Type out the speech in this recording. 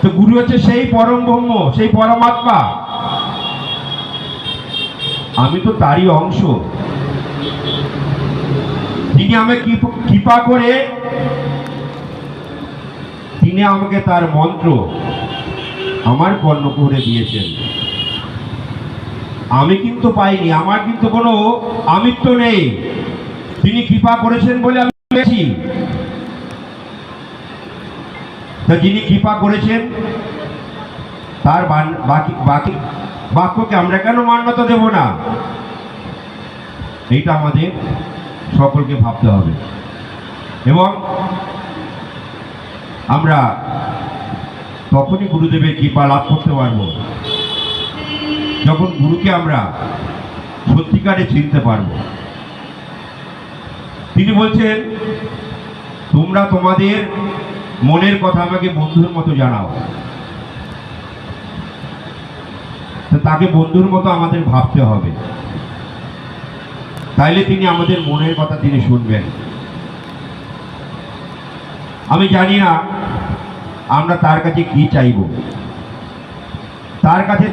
তো গুরু হচ্ছে সেই পরম ব্রহ্ম, সেই পরমাত্মা। আমি তো তারই অংশ। তিনি আমাকে কৃপা করে তিনি আমাকে তার মন্ত্র আমার কর্ণ করে দিয়েছেন। আমি কিন্তু পাইনি, আমার কিন্তু কোনো আমিত্ব নেই। তিনি কৃপা করেছেন বলে আমি পেয়েছি। তা যিনি কৃপা করেছেন তার বাকি বাকি বাক্যকে আমরা কেন মান্যতা দেব না? এইটা আমাদের সকলকে ভাবতে হবে। এবং আমরা তখনই গুরুদেবের কৃপা লাভ করতে পারব যখন গুরুকে আমরা সত্যিকারে চিনতে পারব। তিনি বলছেন, তোমরা তোমাদের মনের কথা আমাকে বন্ধুর মতো জানাও। তাকে বন্ধুর মতো আমাদের ভাবতে হবে, তাইলে তিনি আমাদের মনের কথা তিনি শুনবেন। আমি জানি না আমরা তার কাছে কি চাইব। তার কাছে